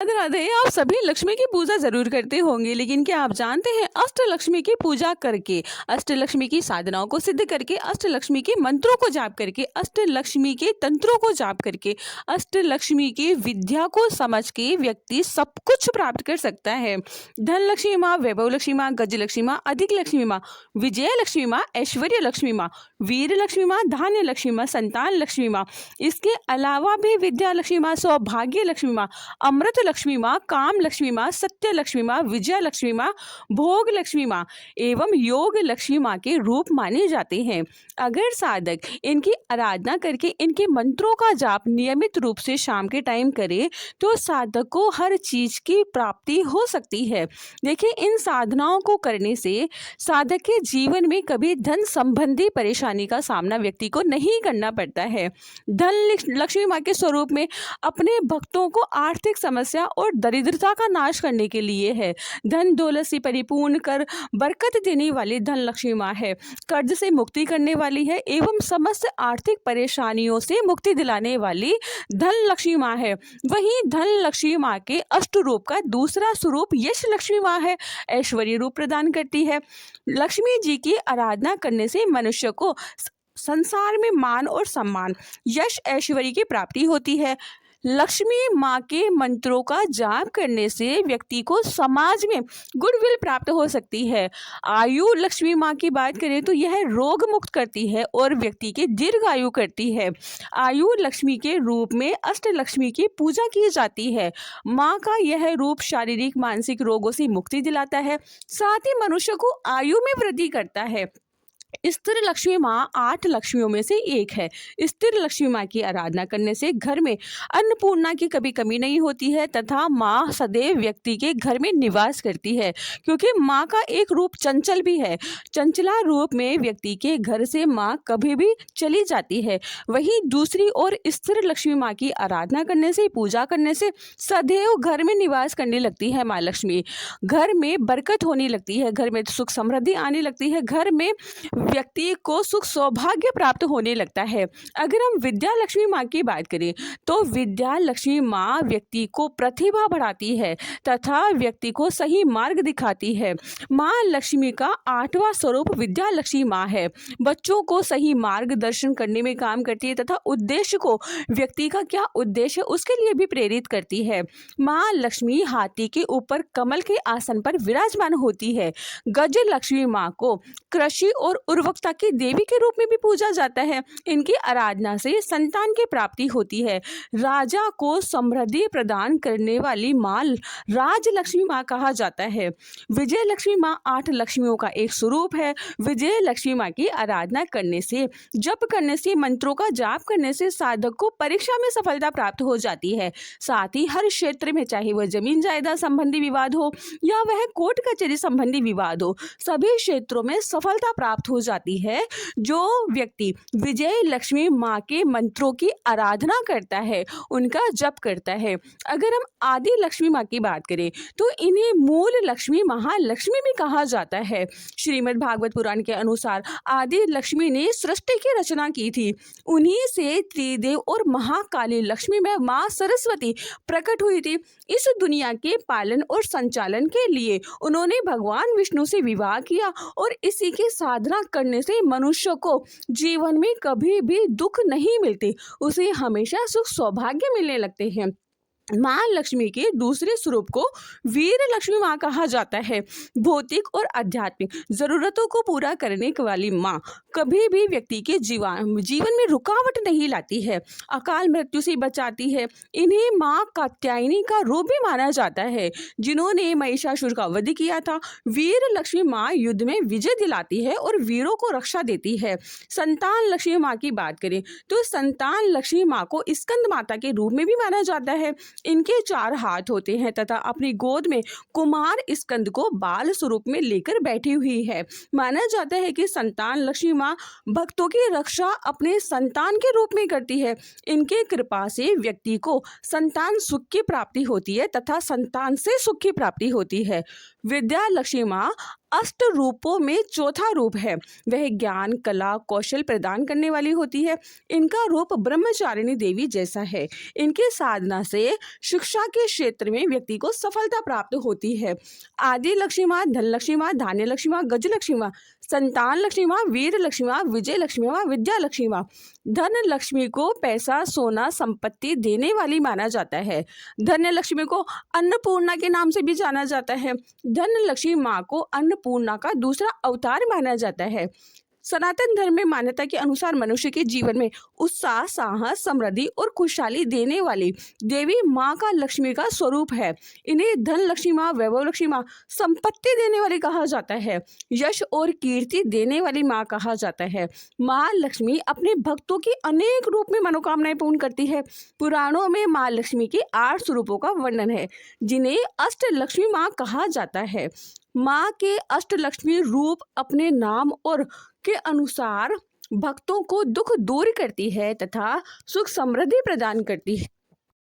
राधे राधे। आप सभी लक्ष्मी की पूजा जरूर करते होंगे, लेकिन क्या आप जानते हैं अष्टलक्ष्मी की पूजा करके, अष्टलक्ष्मी की साधनाओं को सिद्ध करके, अष्टलक्ष्मी के मंत्रों को जाप करके, अष्टलक्ष्मी के तंत्रों को जाप करके, अष्टलक्ष्मी की विद्या को समझ के व्यक्ति सब कुछ प्राप्त कर सकता है। धन लक्ष्मी माँ, वैभव लक्ष्मी माँ, गज लक्ष्मी माँ, अधिक लक्ष्मी माँ, विजय लक्ष्मी माँ, ऐश्वर्य लक्ष्मी माँ, वीर लक्ष्मी माँ, धान्य लक्ष्मी माँ, संतान लक्ष्मी माँ, इसके अलावा भी विद्या लक्ष्मी माँ, सौभाग्य लक्ष्मी माँ, अमृत लक्ष्मी माँ, काम लक्ष्मी माँ, सत्य लक्ष्मी माँ, विजय लक्ष्मी माँ, भोग लक्ष्मी माँ एवं योग लक्ष्मी माँ के रूप माने जाते हैं। अगर साधक इनकी आराधना करके इनके मंत्रों का जाप नियमित रूप से शाम के टाइम करे तो साधक को हर चीज की प्राप्ति हो सकती है। देखिए, इन साधनाओं को करने से साधक के जीवन में कभी धन संबंधी परेशानी का सामना व्यक्ति को नहीं करना पड़ता है। धन लक्ष्मी माँ के स्वरूप में अपने भक्तों को आर्थिक समस्या और दरिद्रता का नाश करने के लिए है। धन दौलत से परिपूर्ण कर बरकत देने वाली धन लक्ष्मी माँ है, कर्ज से मुक्ति करने वाली है एवं समस्त आर्थिक परेशानियों से मुक्ति दिलाने वाली धन लक्ष्मी माँ है। वहीं धन लक्ष्मी माँ के अष्ट रूप का दूसरा स्वरूप यश लक्ष्मी माँ है, ऐश्वर्य रूप प्रदान करती है। लक्ष्मी जी की आराधना करने से मनुष्य को संसार में मान और सम्मान, यश, ऐश्वर्य की प्राप्ति होती है। लक्ष्मी माँ के मंत्रों का जाप करने से व्यक्ति को समाज में गुडविल प्राप्त हो सकती है। आयु लक्ष्मी माँ की बात करें तो यह रोग मुक्त करती है और व्यक्ति की दीर्घायु करती है। आयु लक्ष्मी के रूप में अष्ट लक्ष्मी की पूजा की जाती है। माँ का यह रूप शारीरिक मानसिक रोगों से मुक्ति दिलाता है, साथ ही मनुष्य को आयु में वृद्धि करता है। स्थिर लक्ष्मी माँ 8 लक्ष्मियों में से एक है। स्थिर लक्ष्मी माँ की आराधना करने से घर में अन्नपूर्णा की कभी कमी नहीं होती है तथा माँ सदैव व्यक्ति के घर में निवास करती है, क्योंकि माँ का एक रूप चंचल भी है। चंचला रूप में व्यक्ति के घर से माँ कभी भी चली जाती है। वहीं दूसरी ओर स्थिर लक्ष्मी माँ की आराधना करने से, पूजा करने से सदैव घर में निवास करने लगती है माँ लक्ष्मी। घर में बरकत होने लगती है, घर में सुख समृद्धि आने लगती है, घर में व्यक्ति को सुख सौभाग्य प्राप्त होने लगता है। अगर हम विद्या लक्ष्मी माँ की बात करें तो विद्या लक्ष्मी माँ व्यक्ति को प्रतिभा बढ़ाती है तथा व्यक्ति को सही मार्ग दिखाती है। माँ लक्ष्मी का 8वां स्वरूप विद्या लक्ष्मी माँ है। बच्चों को सही मार्गदर्शन करने में काम करती है तथा उद्देश्य को, व्यक्ति का क्या उद्देश्य उसके लिए भी प्रेरित करती है। माँ लक्ष्मी हाथी के ऊपर कमल के आसन पर विराजमान होती है। गज लक्ष्मी माँ को कृषि और उर्वरकता की देवी के रूप में भी पूजा जाता है। इनकी आराधना से संतान की प्राप्ति होती है। राजा को समृद्धि प्रदान करने वाली माँ राज लक्ष्मी माँ कहा जाता है। विजय लक्ष्मी माँ 8 लक्ष्मियों का एक स्वरूप है। विजय लक्ष्मी माँ की आराधना करने से, जप करने से, मंत्रों का जाप करने से साधक को परीक्षा में सफलता प्राप्त हो जाती है। साथ ही हर क्षेत्र में, चाहे वह जमीन जायदाद संबंधी विवाद हो या वह कोर्ट कचहरी संबंधी विवाद हो, सभी क्षेत्रों में सफलता प्राप्त हो जाती है। जो व्यक्ति विजय लक्ष्मी माँ के मंत्रों की आराधना करता है, उनका जप करता है। अगर हम आदि लक्ष्मी माँ की बात करें तो इन्हें मूल लक्ष्मी, महालक्ष्मी भी कहा जाता है। श्रीमद् भागवत पुराण के अनुसार आदि लक्ष्मी ने सृष्टि की रचना की थी। उन्हीं से त्रिदेव और महाकाली लक्ष्मी में माँ सरस्वती प्रकट हुई थी। इस दुनिया के पालन और संचालन के लिए उन्होंने भगवान विष्णु से विवाह किया और इसी की साधना करने से मनुष्य को जीवन में कभी भी दुख नहीं मिलते, उसे हमेशा सुख सौभाग्य मिलने लगते हैं। माँ लक्ष्मी के दूसरे स्वरूप को वीर लक्ष्मी माँ कहा जाता है। भौतिक और आध्यात्मिक जरूरतों को पूरा करने वाली माँ कभी भी व्यक्ति के जीवन में रुकावट नहीं लाती है, अकाल मृत्यु से बचाती है। इन्हें माँ कात्यायनी का रूप भी माना जाता है, जिन्होंने महिषासुर का वध किया था। वीर लक्ष्मी माँ युद्ध में विजय दिलाती है और वीरों को रक्षा देती है। संतान लक्ष्मी माँ की बात करें तो संतान लक्ष्मी माँ को स्कंद माता के रूप में भी माना जाता है। इनके 4 हाथ होते हैं तथा अपनी गोद में कुमार स्कंद को बाल स्वरूप में लेकर बैठी हुई है। माना जाता है कि संतान लक्ष्मी माँ भक्तों की रक्षा अपने संतान के रूप में करती है। इनके कृपा से व्यक्ति को संतान सुख की प्राप्ति होती है तथा संतान से सुख की प्राप्ति होती है। विद्या लक्ष्मी माँ अष्ट रूपों में चौथा रूप है। वह ज्ञान, कला, कौशल प्रदान करने वाली होती है। इनका रूप ब्रह्मचारिणी देवी जैसा है। इनके साधना से शिक्षा के क्षेत्र में व्यक्ति को सफलता प्राप्त होती है। आदि लक्ष्मी माँ, धन लक्ष्मी माँ, धान्य लक्ष्मी माँ, गज लक्ष्मी माँ, संतान लक्ष्मी माँ, वीर लक्ष्मी माँ, विजय लक्ष्मी माँ, विद्या लक्ष्मी माँ। धन लक्ष्मी को पैसा, सोना, संपत्ति देने वाली माना जाता है। धन्य लक्ष्मी को अन्नपूर्णा के नाम से भी जाना जाता है। धन लक्ष्मी माँ को अन्नपूर्णा का दूसरा अवतार माना जाता है। सनातन धर्म में मान्यता के अनुसार मनुष्य के जीवन में उत्साह, साहस, समृद्धि और खुशहाली देने वाली देवी माँ का लक्ष्मी का स्वरूप है। इन्हें धन लक्ष्मी माँ, वैभव लक्ष्मी माँ, संपत्ति देने वाली कहा जाता है। यश और कीर्ति देने वाली माँ कहा जाता है। माँ लक्ष्मी अपने भक्तों की अनेक रूप में मनोकामनाएं पूर्ण करती है। पुराणों में माँ लक्ष्मी के 8 स्वरूपों का वर्णन है, जिन्हें अष्ट लक्ष्मी माँ कहा जाता है। माँ के अष्टलक्ष्मी रूप अपने नाम और के अनुसार भक्तों को दुख दूर करती है तथा सुख समृद्धि प्रदान करती है।